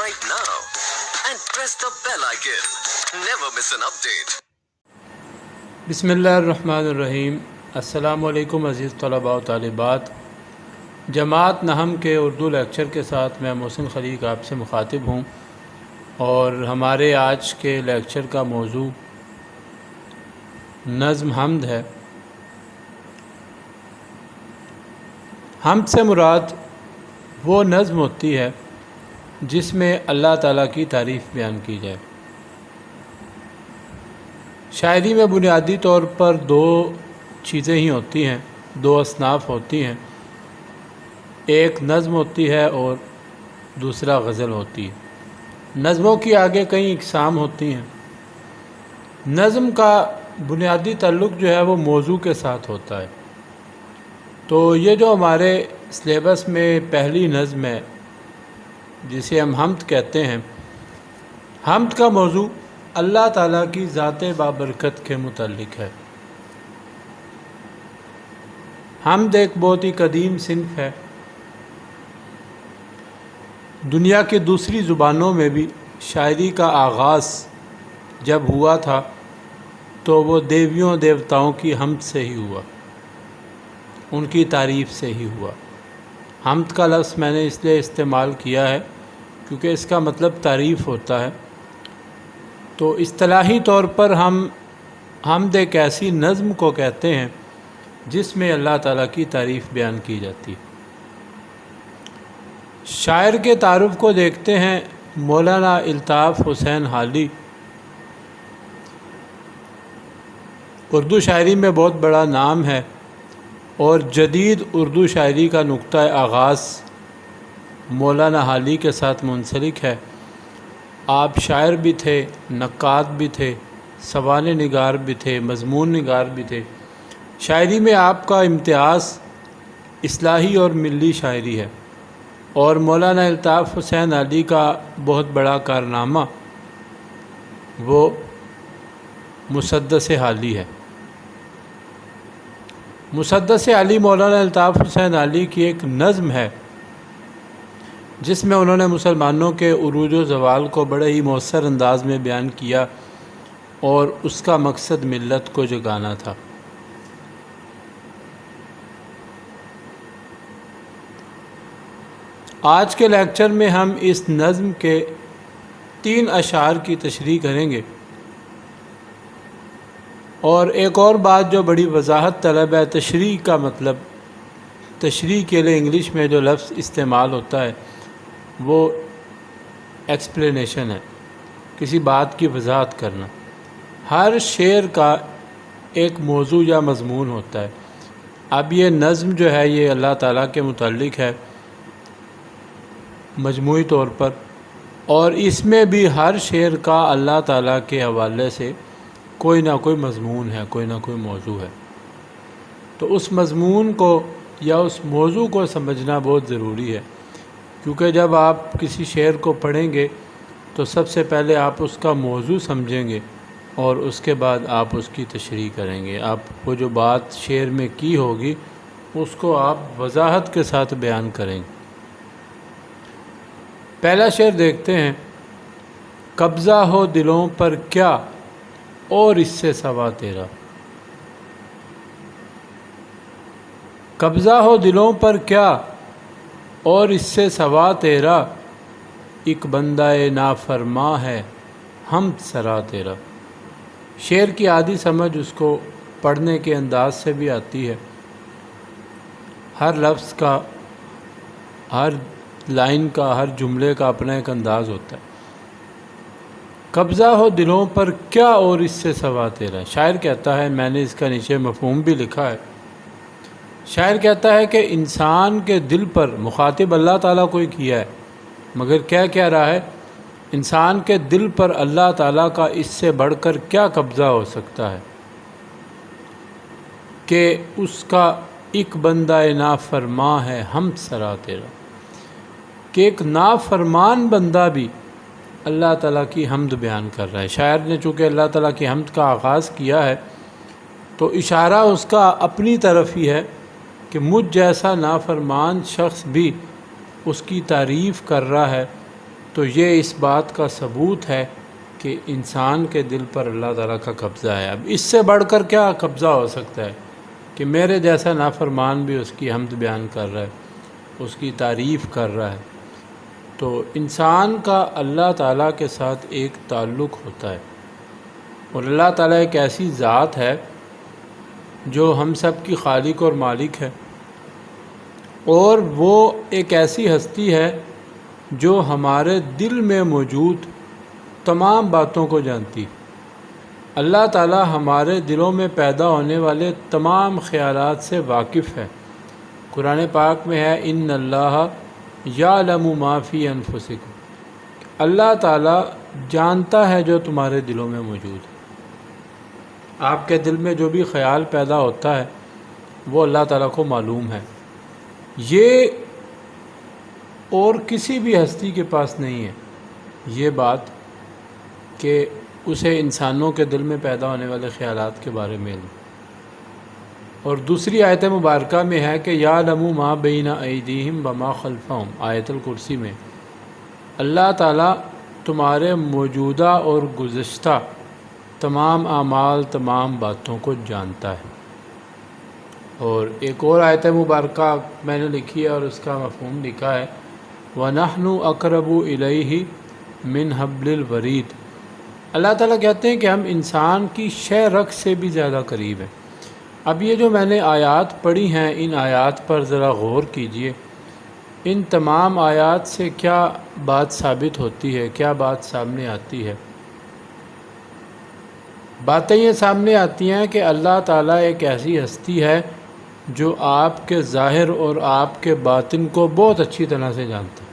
subscribe now and press the bell icon. Never miss an update. بسم اللہ الرحمن الرحیم۔ السلام علیکم عزیز طلباء و طالبات۔ جماعت نحم کے اردو لیکچر کے ساتھ میں محسن خلیق آپ سے مخاطب ہوں، اور ہمارے آج کے لیکچر کا موضوع نظم حمد ہے۔ حمد سے مراد وہ نظم ہوتی ہے جس میں اللہ تعالیٰ کی تعریف بیان کی جائے۔ شاعری میں بنیادی طور پر دو چیزیں ہی ہوتی ہیں، دو اصناف ہوتی ہیں، ایک نظم ہوتی ہے اور دوسرا غزل ہوتی ہے۔ نظموں کی آگے کئی اقسام ہوتی ہیں۔ نظم کا بنیادی تعلق جو ہے وہ موضوع کے ساتھ ہوتا ہے۔ تو یہ جو ہمارے سلیبس میں پہلی نظم ہے جسے ہم حمد کہتے ہیں، حمد کا موضوع اللہ تعالیٰ کی ذات بابرکت کے متعلق ہے۔ حمد ایک بہت ہی قدیم صنف ہے۔ دنیا کی دوسری زبانوں میں بھی شاعری کا آغاز جب ہوا تھا تو وہ دیویوں دیوتاؤں کی حمد سے ہی ہوا، ان کی تعریف سے ہی ہوا۔ حمد کا لفظ میں نے اس لیے استعمال کیا ہے کیونکہ اس کا مطلب تعریف ہوتا ہے۔ تو اصطلاحی طور پر ہم حمد ایک ایسی نظم کو کہتے ہیں جس میں اللہ تعالیٰ کی تعریف بیان کی جاتی ہے۔ شاعر کے تعارف کو دیکھتے ہیں۔ مولانا الطاف حسین حالی اردو شاعری میں بہت بڑا نام ہے اور جدید اردو شاعری کا نقطہ آغاز مولانا حالی کے ساتھ منسلک ہے۔ آپ شاعر بھی تھے، نقاد بھی تھے، سوانح نگار بھی تھے، مضمون نگار بھی تھے۔ شاعری میں آپ کا امتیاز اصلاحی اور ملی شاعری ہے، اور مولانا الطاف حسین حالی کا بہت بڑا کارنامہ وہ مسدس حالی ہے۔ مسدس حالی مولانا الطاف حسین حالی کی ایک نظم ہے جس میں انہوں نے مسلمانوں کے عروج و زوال کو بڑے ہی مؤثر انداز میں بیان کیا، اور اس کا مقصد ملت کو جگانا تھا۔ آج کے لیکچر میں ہم اس نظم کے 3 اشعار کی تشریح کریں گے، اور ایک اور بات جو بڑی وضاحت طلب ہے، تشریح کا مطلب، تشریح کے لیے انگلش میں جو لفظ استعمال ہوتا ہے وہ ایکسپلینیشن ہے، کسی بات کی وضاحت کرنا۔ ہر شعر کا ایک موضوع یا مضمون ہوتا ہے۔ اب یہ نظم جو ہے یہ اللہ تعالیٰ کے متعلق ہے مجموعی طور پر، اور اس میں بھی ہر شعر کا اللہ تعالیٰ کے حوالے سے کوئی نہ کوئی مضمون ہے، کوئی نہ کوئی موضوع ہے۔ تو اس مضمون کو یا اس موضوع کو سمجھنا بہت ضروری ہے، کیونکہ جب آپ کسی شعر کو پڑھیں گے تو سب سے پہلے آپ اس کا موضوع سمجھیں گے، اور اس کے بعد آپ اس کی تشریح کریں گے۔ آپ وہ جو بات شعر میں کی ہوگی اس کو آپ وضاحت کے ساتھ بیان کریں گے۔ پہلا شعر دیکھتے ہیں۔ قبضہ ہو دلوں پر کیا اور اس سے سوا تیرا، قبضہ ہو دلوں پر کیا اور اس سے سوا تیرا، ایک بندہ نافرماں ہے حمد سرا تیرا۔ شعر کی آدھی سمجھ اس کو پڑھنے کے انداز سے بھی آتی ہے۔ ہر لفظ کا، ہر لائن کا، ہر جملے کا اپنا ایک انداز ہوتا ہے۔ قبضہ ہو دلوں پر کیا اور اس سے سوا تیرا، شاعر کہتا ہے، میں نے اس کا نیچے مفہوم بھی لکھا ہے۔ شاعر کہتا ہے کہ انسان کے دل پر، مخاطب اللہ تعالیٰ کو ہی کیا ہے، مگر کیا رہا ہے، انسان کے دل پر اللہ تعالیٰ کا اس سے بڑھ کر کیا قبضہ ہو سکتا ہے کہ اس کا ایک بندہ نافرماں ہے حمد سرا تیرا، کہ ایک نافرمان بندہ بھی اللہ تعالیٰ کی حمد بیان کر رہا ہے۔ شاعر نے چونکہ اللہ تعالیٰ کی حمد کا آغاز کیا ہے تو اشارہ اس کا اپنی طرف ہی ہے کہ مجھ جیسا نافرمان شخص بھی اس کی تعریف کر رہا ہے، تو یہ اس بات کا ثبوت ہے کہ انسان کے دل پر اللہ تعالیٰ کا قبضہ ہے۔ اب اس سے بڑھ کر کیا قبضہ ہو سکتا ہے کہ میرے جیسا نافرمان بھی اس کی حمد بیان کر رہا ہے، اس کی تعریف کر رہا ہے۔ تو انسان کا اللہ تعالیٰ کے ساتھ ایک تعلق ہوتا ہے، اور اللہ تعالیٰ ایک ایسی ذات ہے جو ہم سب کی خالق اور مالک ہے، اور وہ ایک ایسی ہستی ہے جو ہمارے دل میں موجود تمام باتوں کو جانتی۔ اللہ تعالیٰ ہمارے دلوں میں پیدا ہونے والے تمام خیالات سے واقف ہے۔ قرآن پاک میں ہے ان اللہ یعلم ما فی انفسکم، اللہ تعالیٰ جانتا ہے جو تمہارے دلوں میں موجود ہے۔ آپ کے دل میں جو بھی خیال پیدا ہوتا ہے وہ اللہ تعالیٰ کو معلوم ہے۔ یہ اور کسی بھی ہستی کے پاس نہیں ہے یہ بات کہ اسے انسانوں کے دل میں پیدا ہونے والے خیالات کے بارے میں علم۔ اور دوسری آیت مبارکہ میں ہے کہ یعلم ما بین ایدیہم وما خلفہم، آیت الکرسی میں اللہ تعالیٰ تمہارے موجودہ اور گزشتہ تمام اعمال، تمام باتوں کو جانتا ہے۔ اور ایک اور آیت مبارکہ میں نے لکھی ہے اور اس کا مفہوم لکھا ہے وَنَحْنُ أَقْرَبُ إِلَيْهِ مِنْ حَبْلِ الْوَرِيدِ، اللہ تعالیٰ کہتے ہیں کہ ہم انسان کی شہ رگ سے بھی زیادہ قریب ہیں۔ اب یہ جو میں نے آیات پڑھی ہیں، ان آیات پر ذرا غور کیجئے۔ ان تمام آیات سے کیا بات ثابت ہوتی ہے، کیا بات سامنے آتی ہے؟ باتیں یہ سامنے آتی ہیں کہ اللہ تعالیٰ ایک ایسی ہستی ہے جو آپ کے ظاہر اور آپ کے باطن کو بہت اچھی طرح سے جانتا ہے۔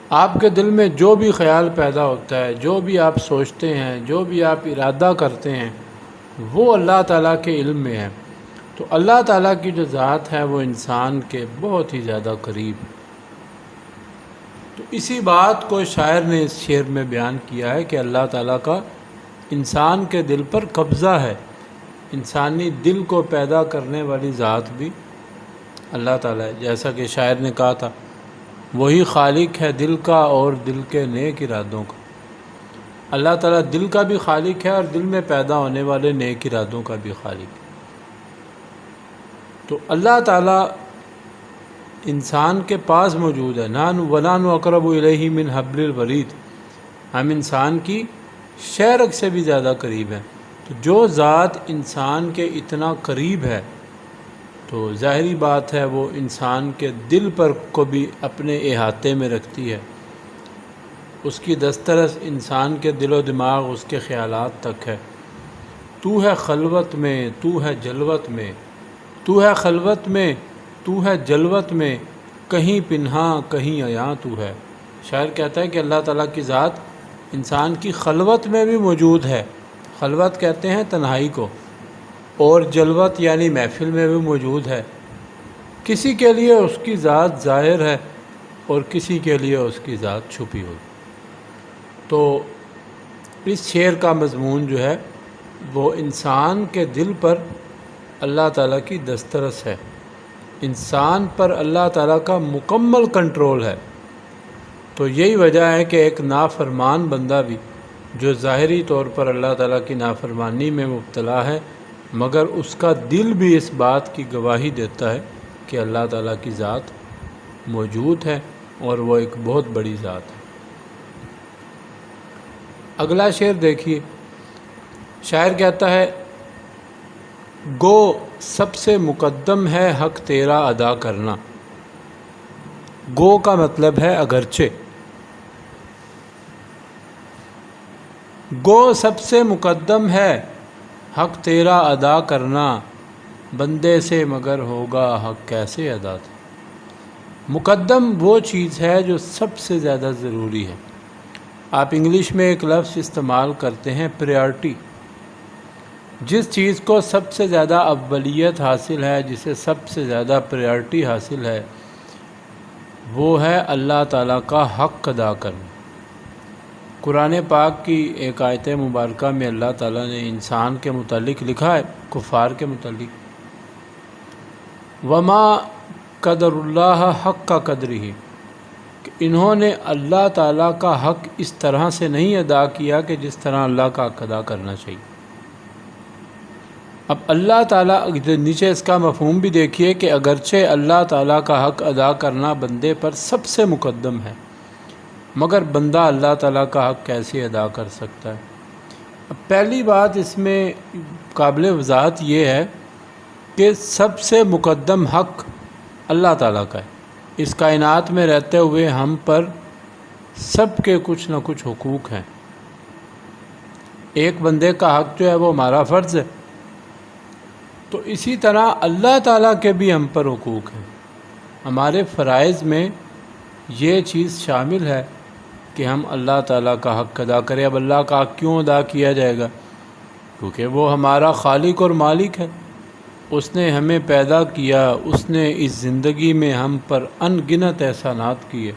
آپ کے دل میں جو بھی خیال پیدا ہوتا ہے، جو بھی آپ سوچتے ہیں، جو بھی آپ ارادہ کرتے ہیں، وہ اللہ تعالیٰ کے علم میں ہے۔ تو اللہ تعالیٰ کی جو ذات ہے وہ انسان کے بہت ہی زیادہ قریب ہے۔ تو اسی بات کو شاعر نے اس شعر میں بیان کیا ہے کہ اللہ تعالیٰ کا انسان کے دل پر قبضہ ہے۔ انسانی دل کو پیدا کرنے والی ذات بھی اللہ تعالیٰ ہے، جیسا کہ شاعر نے کہا تھا وہی خالق ہے دل کا اور دل کے نیک ارادوں کا۔ اللہ تعالیٰ دل کا بھی خالق ہے اور دل میں پیدا ہونے والے نیک ارادوں کا بھی خالق ہے۔ تو اللہ تعالیٰ انسان کے پاس موجود ہے۔ وَنَحْنُ أَقْرَبُ إِلَيْهِ مِنْ حَبْلِ الْوَرِيدِ، ہم انسان کی شہ رگ سے بھی زیادہ قریب ہیں۔ تو جو ذات انسان کے اتنا قریب ہے تو ظاہری بات ہے وہ انسان کے دل پر کو بھی اپنے احاطے میں رکھتی ہے۔ اس کی دسترس انسان کے دل و دماغ، اس کے خیالات تک ہے۔ تو ہے خلوت میں، تو ہے جلوت میں، تو ہے خلوت میں، تو ہے جلوت میں، کہیں پنہاں کہیں عیاں تو ہے۔ شاعر کہتا ہے کہ اللہ تعالیٰ کی ذات انسان کی خلوت میں بھی موجود ہے۔ خلوت کہتے ہیں تنہائی کو، اور جلوت یعنی محفل میں بھی موجود ہے۔ کسی کے لیے اس کی ذات ظاہر ہے اور کسی کے لیے اس کی ذات چھپی ہوئی۔ تو اس شعر کا مضمون جو ہے وہ انسان کے دل پر اللہ تعالیٰ کی دسترس ہے، انسان پر اللہ تعالیٰ کا مکمل کنٹرول ہے۔ تو یہی وجہ ہے کہ ایک نافرمان بندہ بھی جو ظاہری طور پر اللہ تعالیٰ کی نافرمانی میں مبتلا ہے، مگر اس کا دل بھی اس بات کی گواہی دیتا ہے کہ اللہ تعالیٰ کی ذات موجود ہے اور وہ ایک بہت بڑی ذات ہے۔ اگلا شعر دیکھیے، شاعر کہتا ہے گو سب سے مقدم ہے حق تیرا ادا کرنا۔ گو کا مطلب ہے اگرچہ، گو سب سے مقدم ہے حق تیرا ادا کرنا، بندے سے مگر ہوگا حق کیسے ادا تھا۔ مقدم وہ چیز ہے جو سب سے زیادہ ضروری ہے۔ آپ انگلش میں ایک لفظ استعمال کرتے ہیں پریارٹی۔ جس چیز کو سب سے زیادہ اولیت حاصل ہے، جسے سب سے زیادہ پریارٹی حاصل ہے، وہ ہے اللہ تعالیٰ کا حق ادا کرنا۔ قرآن پاک کی ایک آیت مبارکہ میں اللہ تعالیٰ نے انسان کے متعلق لکھا ہے، کفار کے متعلق، وَمَا قَدَرُ اللَّهَ حَقَّ قَدْرِهِ، کہ انہوں نے اللہ تعالیٰ کا حق اس طرح سے نہیں ادا کیا کہ جس طرح اللہ کا حق ادا کرنا چاہیے۔ اب اللہ تعالیٰ نیچے اس کا مفہوم بھی دیکھیے کہ اگرچہ اللہ تعالیٰ کا حق ادا کرنا بندے پر سب سے مقدم ہے، مگر بندہ اللہ تعالیٰ کا حق کیسے ادا کر سکتا ہے؟ اب پہلی بات اس میں قابل وضاحت یہ ہے کہ سب سے مقدم حق اللہ تعالیٰ کا ہے۔ اس کائنات میں رہتے ہوئے ہم پر سب کے کچھ نہ کچھ حقوق ہیں۔ ایک بندے کا حق جو ہے وہ ہمارا فرض ہے، تو اسی طرح اللہ تعالیٰ کے بھی ہم پر حقوق ہیں۔ ہمارے فرائض میں یہ چیز شامل ہے کہ ہم اللہ تعالیٰ کا حق ادا کریں۔ اب اللہ کا حق کیوں ادا کیا جائے گا؟ کیونکہ وہ ہمارا خالق اور مالک ہے، اس نے ہمیں پیدا کیا، اس نے اس زندگی میں ہم پر ان گنت احسانات کیے،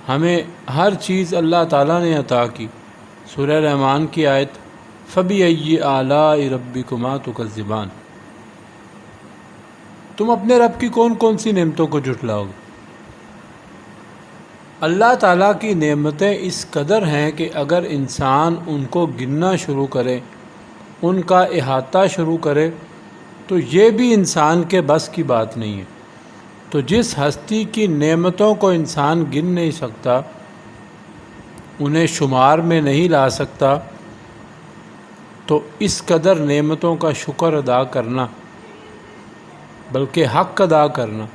ہمیں ہر چیز اللہ تعالیٰ نے عطا کی۔ سورہ رحمان کی آیت فَبِأَيِّ آلَاءِ رَبِّكُمَا تُكَذِّبَانِ، تم اپنے رب کی کون کون سی نعمتوں کو جھٹلاؤ گے؟ اللہ تعالیٰ کی نعمتیں اس قدر ہیں کہ اگر انسان ان کو گننا شروع کرے، ان کا احاطہ شروع کرے، تو یہ بھی انسان کے بس کی بات نہیں ہے۔ تو جس ہستی کی نعمتوں کو انسان گن نہیں سکتا، انہیں شمار میں نہیں لا سکتا، تو اس قدر نعمتوں کا شکر ادا کرنا، بلکہ حق ادا کرنا،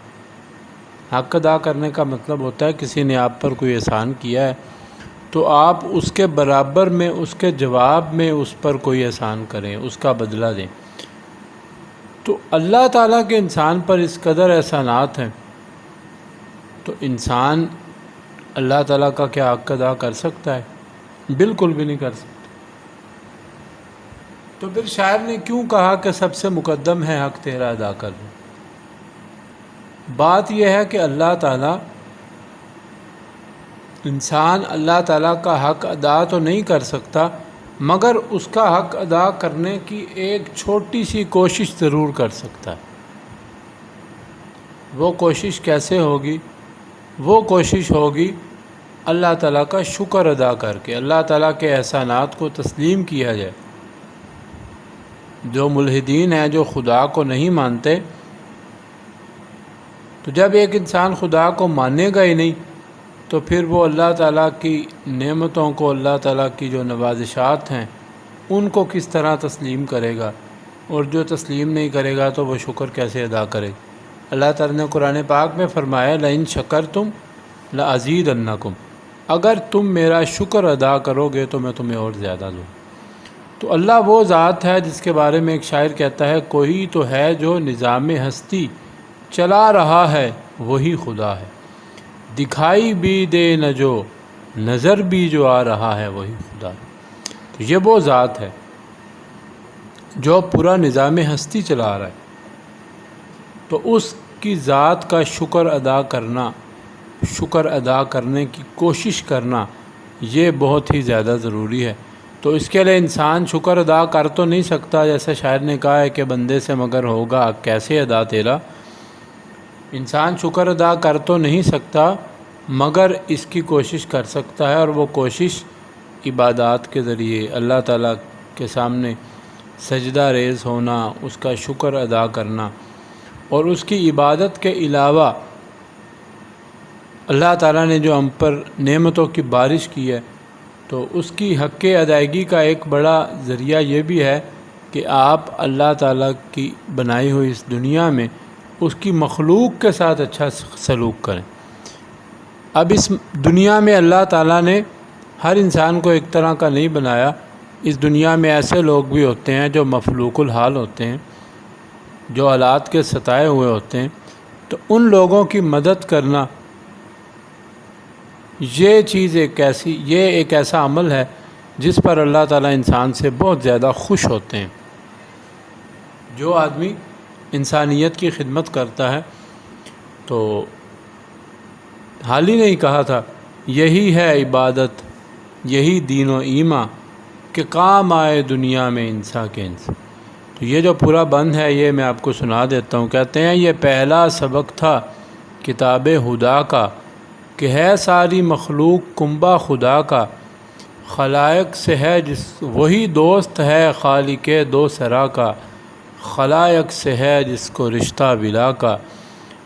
حق ادا کرنے کا مطلب ہوتا ہے کسی نے آپ پر کوئی احسان کیا ہے تو آپ اس کے برابر میں، اس کے جواب میں اس پر کوئی احسان کریں، اس کا بدلہ دیں۔ تو اللہ تعالیٰ کے انسان پر اس قدر احسانات ہیں، تو انسان اللہ تعالیٰ کا کیا حق ادا کر سکتا ہے؟ بالکل بھی نہیں کر سکتا۔ تو پھر شاعر نے کیوں کہا کہ سب سے مقدم ہے حق تیرا ادا کرنا؟ بات یہ ہے کہ اللہ تعالیٰ، انسان اللہ تعالیٰ کا حق ادا تو نہیں کر سکتا، مگر اس کا حق ادا کرنے کی ایک چھوٹی سی کوشش ضرور کر سکتا ہے۔ وہ کوشش کیسے ہوگی؟ وہ کوشش ہوگی اللہ تعالیٰ کا شکر ادا کر کے، اللہ تعالیٰ کے احسانات کو تسلیم کیا جائے۔ جو ملحدین ہیں، جو خدا کو نہیں مانتے، تو جب ایک انسان خدا کو مانے گا ہی نہیں، تو پھر وہ اللہ تعالیٰ کی نعمتوں کو، اللہ تعالیٰ کی جو نوازشات ہیں، ان کو کس طرح تسلیم کرے گا؟ اور جو تسلیم نہیں کرے گا تو وہ شکر کیسے ادا کرے گا؟ اللہ تعالیٰ نے قرآن پاک میں فرمایا لَإِن شَكَرْتُمْ لَأَزِيدَنَّكُمْ، اگر تم میرا شکر ادا کرو گے تو میں تمہیں اور زیادہ دوں۔ تو اللہ وہ ذات ہے جس کے بارے میں ایک شاعر کہتا ہے، کوئی تو ہے جو نظام ہستی چلا رہا ہے وہی خدا ہے، دکھائی بھی دے نہ جو، نظر بھی جو آ رہا ہے وہی خدا ہے۔ تو یہ وہ ذات ہے جو پورا نظام ہستی چلا رہا ہے، تو اس کی ذات کا شکر ادا کرنا، شکر ادا کرنے کی کوشش کرنا، یہ بہت ہی زیادہ ضروری ہے۔ تو اس کے لیے انسان شکر ادا کر تو نہیں سکتا، جیسے شاعر نے کہا ہے کہ بندے سے مگر ہوگا کیسے ادا تیرا۔ انسان شکر ادا کر تو نہیں سکتا، مگر اس کی کوشش کر سکتا ہے، اور وہ کوشش عبادات کے ذریعے اللہ تعالیٰ کے سامنے سجدہ ریز ہونا، اس کا شکر ادا کرنا، اور اس کی عبادت کے علاوہ اللہ تعالیٰ نے جو ہم پر نعمتوں کی بارش کی ہے، تو اس کی حق ادائیگی کا ایک بڑا ذریعہ یہ بھی ہے کہ آپ اللہ تعالیٰ کی بنائی ہوئی اس دنیا میں اس کی مخلوق کے ساتھ اچھا سلوک کریں۔ اب اس دنیا میں اللہ تعالیٰ نے ہر انسان کو ایک طرح کا نہیں بنایا، اس دنیا میں ایسے لوگ بھی ہوتے ہیں جو مفلوق الحال ہوتے ہیں، جو حالات کے ستائے ہوئے ہوتے ہیں، تو ان لوگوں کی مدد کرنا یہ ایک ایسا عمل ہے جس پر اللہ تعالیٰ انسان سے بہت زیادہ خوش ہوتے ہیں۔ جو آدمی انسانیت کی خدمت کرتا ہے، تو حال ہی نہیں کہا تھا یہی ہے عبادت، یہی دین و ایمان کہ کام آئے دنیا میں انسان کے انسان۔ تو یہ جو پورا بند ہے یہ میں آپ کو سنا دیتا ہوں۔ کہتے ہیں یہ پہلا سبق تھا کتاب خدا کا، کہ ہے ساری مخلوق کنبہ خدا کا، خلائق سے ہے وہی دوست ہے خالق دو سرا کا، خلائق سے ہے جس کو رشتہ بلا کا،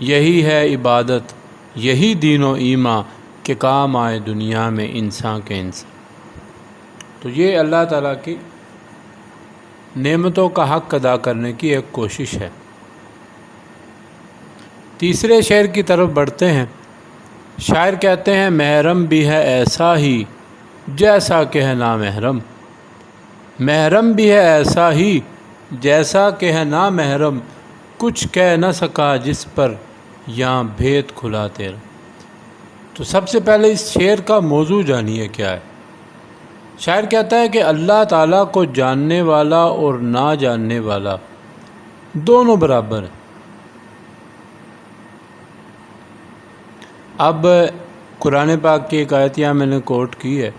یہی ہے عبادت یہی دین و ایمان کہ کام آئے دنیا میں انسان کے انسان۔ تو یہ اللہ تعالیٰ کی نعمتوں کا حق ادا کرنے کی ایک کوشش ہے۔ تیسرے شعر کی طرف بڑھتے ہیں۔ شاعر کہتے ہیں محرم بھی ہے ایسا ہی جیسا کہ ہے نامحرم، محرم بھی ہے ایسا ہی جیسا کہ ہے نامحرم، کچھ کہہ نہ سکا جس پر یہاں بھید کھلا تیرا۔ تو سب سے پہلے اس شعر کا موضوع جانیے کیا ہے۔ شاعر کہتا ہے کہ اللہ تعالیٰ کو جاننے والا اور نہ جاننے والا دونوں برابر ہیں۔ اب قرآن پاک کی ایک آیت یہاں میں نے کوٹ کی ہے،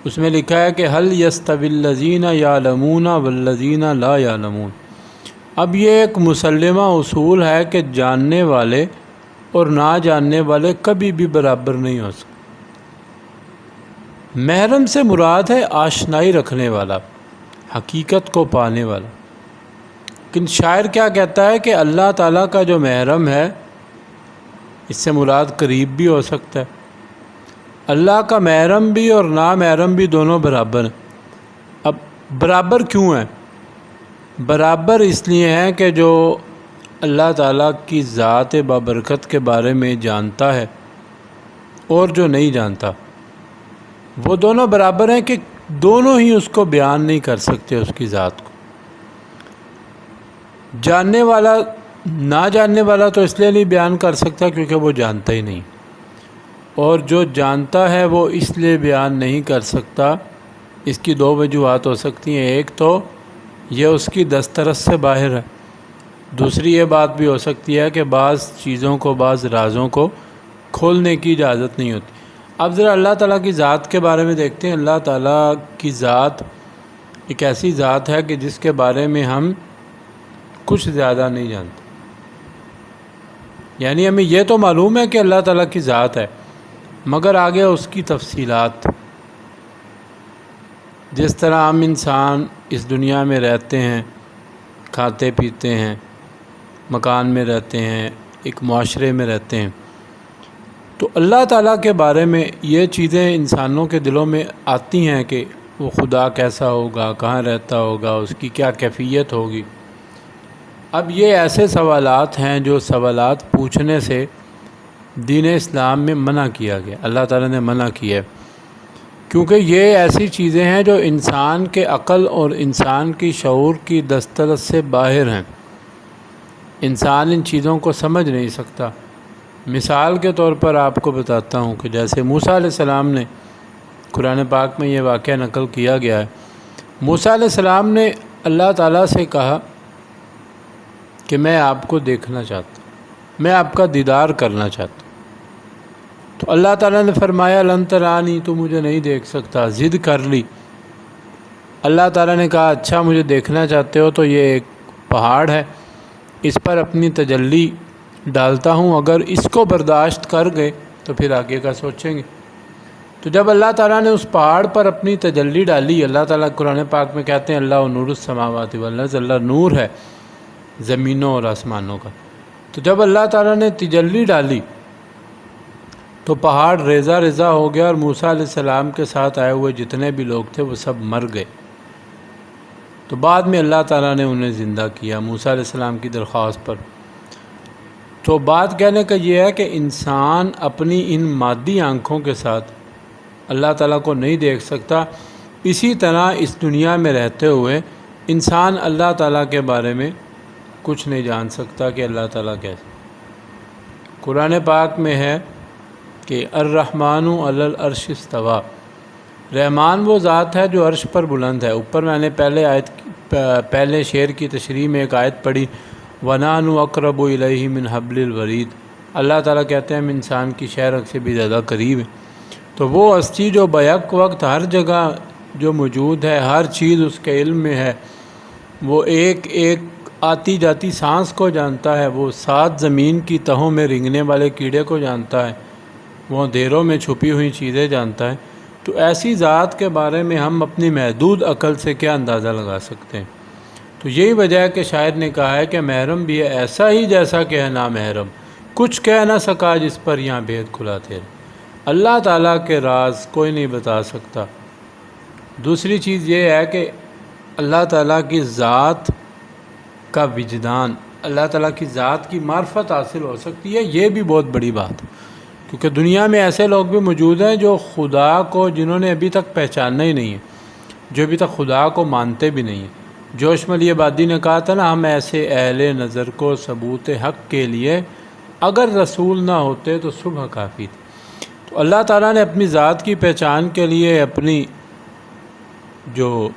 اس میں لکھا ہے کہ هل يستوي الذين يعلمون والذين لا يعلمون۔ اب یہ ایک مسلمہ اصول ہے کہ جاننے والے اور نہ جاننے والے کبھی بھی برابر نہیں ہو سکتے۔ محرم سے مراد ہے آشنائی رکھنے والا، حقیقت کو پانے والا۔ لیکن شاعر کیا کہتا ہے کہ اللہ تعالیٰ کا جو محرم ہے اس سے مراد قریب بھی ہو سکتا ہے۔ اللہ کا محرم بھی اور نامحرم بھی دونوں برابر ہیں۔ اب برابر کیوں ہیں؟ برابر اس لیے ہیں کہ جو اللہ تعالیٰ کی ذات بابرکت کے بارے میں جانتا ہے اور جو نہیں جانتا، وہ دونوں برابر ہیں کہ دونوں ہی اس کو بیان نہیں کر سکتے، اس کی ذات کو۔ جاننے والا نہ جاننے والا تو اس لیے نہیں بیان کر سکتا کیونکہ وہ جانتا ہی نہیں، اور جو جانتا ہے وہ اس لیے بیان نہیں کر سکتا۔ اس کی دو وجوہات ہو سکتی ہیں، ایک تو یہ اس کی دسترس سے باہر ہے، دوسری یہ بات بھی ہو سکتی ہے کہ بعض چیزوں کو، بعض رازوں کو کھولنے کی اجازت نہیں ہوتی۔ اب ذرا اللہ تعالیٰ کی ذات کے بارے میں دیکھتے ہیں۔ اللہ تعالیٰ کی ذات ایک ایسی ذات ہے کہ جس کے بارے میں ہم کچھ زیادہ نہیں جانتے۔ یعنی ہمیں یہ تو معلوم ہے کہ اللہ تعالیٰ کی ذات ہے، مگر آگے اس کی تفصیلات، جس طرح ہم انسان اس دنیا میں رہتے ہیں، کھاتے پیتے ہیں، مکان میں رہتے ہیں، ایک معاشرے میں رہتے ہیں، تو اللہ تعالیٰ کے بارے میں یہ چیزیں انسانوں کے دلوں میں آتی ہیں کہ وہ خدا کیسا ہوگا، کہاں رہتا ہوگا، اس کی کیا کیفیت ہوگی۔ اب یہ ایسے سوالات ہیں جو سوالات پوچھنے سے دین اسلام میں منع کیا گیا، اللہ تعالیٰ نے منع کیا ہے، کیونکہ یہ ایسی چیزیں ہیں جو انسان کے عقل اور انسان کی شعور کی دسترس سے باہر ہیں۔ انسان ان چیزوں کو سمجھ نہیں سکتا۔ مثال کے طور پر آپ کو بتاتا ہوں کہ جیسے موسیٰ علیہ السلام نے، قرآن پاک میں یہ واقعہ نقل کیا گیا ہے، موسیٰ علیہ السلام نے اللہ تعالیٰ سے کہا کہ میں آپ کو دیکھنا چاہتا ہوں، میں آپ کا دیدار کرنا چاہتا ہوں۔ تو اللہ تعالیٰ نے فرمایا لن ترانی، تو مجھے نہیں دیکھ سکتا، ضد کر لی۔ اللہ تعالیٰ نے کہا اچھا مجھے دیکھنا چاہتے ہو تو یہ ایک پہاڑ ہے، اس پر اپنی تجلی ڈالتا ہوں، اگر اس کو برداشت کر گئے تو پھر آگے کا سوچیں گے۔ تو جب اللہ تعالیٰ نے اس پہاڑ پر اپنی تجلی ڈالی، اللہ تعالیٰ قرآن پاک میں کہتے ہیں اللہ نور السماوات والارض، اللہ نور ہے زمینوں اور آسمانوں کا۔ تو جب اللہ تعالیٰ نے تجلی ڈالی تو پہاڑ ریزہ ریزہ ہو گیا، اور موسیٰ علیہ السلام کے ساتھ آئے ہوئے جتنے بھی لوگ تھے وہ سب مر گئے۔ تو بعد میں اللہ تعالیٰ نے انہیں زندہ کیا موسیٰ علیہ السلام کی درخواست پر۔ تو بات کہنے کا یہ ہے کہ انسان اپنی ان مادی آنکھوں کے ساتھ اللہ تعالیٰ کو نہیں دیکھ سکتا۔ اسی طرح اس دنیا میں رہتے ہوئے انسان اللہ تعالیٰ کے بارے میں کچھ نہیں جان سکتا کہ اللہ تعالیٰ کیسے۔ قرآن پاک میں ہے کہ الرحمن علی العرش استویٰ، رحمان وہ ذات ہے جو عرش پر بلند ہے۔ اوپر میں نے پہلے شعر کی تشریح میں ایک آیت پڑھی وَنَحْنُ أَقْرَبُ إِلَيْهِ مِنْ حَبْلِ الْوَرِيدِ، اللہ تعالیٰ کہتے ہیں ہم انسان کی شہرک سے بھی زیادہ قریب ہیں۔ تو وہ ہستی جو بیک وقت ہر جگہ جو موجود ہے، ہر چیز اس کے علم میں ہے، وہ ایک ایک آتی جاتی سانس کو جانتا ہے، وہ 7 زمین کی تہوں میں رنگنے والے کیڑے کو جانتا ہے، وہ اندھیروں میں چھپی ہوئی چیزیں جانتا ہے، تو ایسی ذات کے بارے میں ہم اپنی محدود عقل سے کیا اندازہ لگا سکتے ہیں؟ تو یہی وجہ ہے کہ شاعر نے کہا ہے کہ محرم بھی ہے ایسا ہی جیسا کہ ہے نامحرم، کچھ کہہ نہ سکا جس پر یہاں بھید کھلا تیرا۔ اللہ تعالیٰ کے راز کوئی نہیں بتا سکتا۔ دوسری چیز یہ ہے کہ اللہ تعالیٰ کی ذات کا وجدان، اللہ تعالیٰ کی ذات کی معرفت حاصل ہو سکتی ہے، یہ بھی بہت بڑی بات ہے، کیونکہ دنیا میں ایسے لوگ بھی موجود ہیں جو خدا کو، جنہوں نے ابھی تک پہچاننا ہی نہیں ہے، جو ابھی تک خدا کو مانتے بھی نہیں ہیں۔ جوش ملی آبادی نے کہا تھا نا، ہم ایسے اہل نظر کو ثبوت حق کے لیے اگر رسول نہ ہوتے تو صبح کافی تھی۔ تو اللہ تعالیٰ نے اپنی ذات کی پہچان کے لیے اپنی جو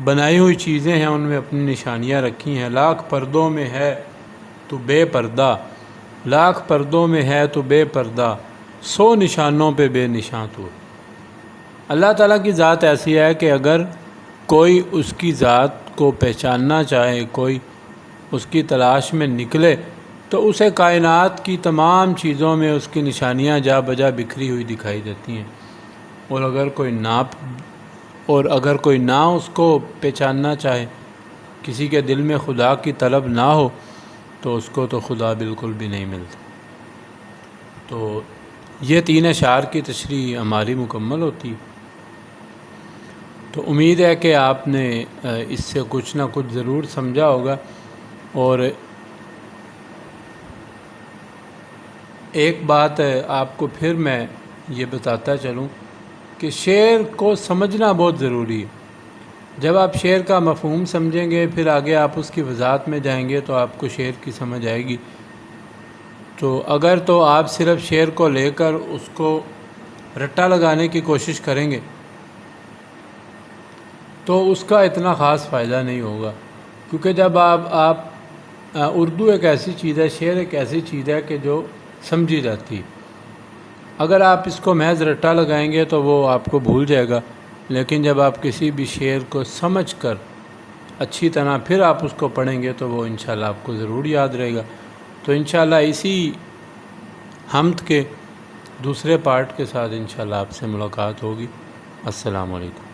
بنائی ہوئی چیزیں ہیں ان میں اپنی نشانیاں رکھی ہیں۔ لاکھ پردوں میں ہے تو بے پردہ، لاکھ پردوں میں ہے تو بے پردہ، 100 نشانوں پہ بے نشاں تو۔ اللہ تعالیٰ کی ذات ایسی ہے کہ اگر کوئی اس کی ذات کو پہچاننا چاہے، کوئی اس کی تلاش میں نکلے، تو اسے کائنات کی تمام چیزوں میں اس کی نشانیاں جا بجا بکھری ہوئی دکھائی دیتی ہیں، اور اگر کوئی نہ اس کو پہچاننا چاہے، کسی کے دل میں خدا کی طلب نہ ہو، تو اس کو تو خدا بالکل بھی نہیں ملتا۔ تو یہ 3 اشعار کی تشریح ہماری مکمل ہوتی۔ تو امید ہے کہ آپ نے اس سے کچھ نہ کچھ ضرور سمجھا ہوگا، اور ایک بات آپ کو پھر میں یہ بتاتا چلوں کہ شعر کو سمجھنا بہت ضروری ہے۔ جب آپ شعر کا مفہوم سمجھیں گے، پھر آگے آپ اس کی وضاحت میں جائیں گے تو آپ کو شعر کی سمجھ آئے گی۔ تو اگر تو آپ صرف شعر کو لے کر اس کو رٹا لگانے کی کوشش کریں گے تو اس کا اتنا خاص فائدہ نہیں ہوگا، کیونکہ جب آپ اردو ایک ایسی چیز ہے، شعر ایک ایسی چیز ہے کہ جو سمجھی جاتی ہے۔ اگر آپ اس کو محض رٹا لگائیں گے تو وہ آپ کو بھول جائے گا، لیکن جب آپ کسی بھی شعر کو سمجھ کر اچھی طرح پھر آپ اس کو پڑھیں گے تو وہ انشاءاللہ آپ کو ضرور یاد رہے گا۔ تو انشاءاللہ اسی حمد کے دوسرے پارٹ کے ساتھ انشاءاللہ آپ سے ملاقات ہوگی۔ السلام علیکم۔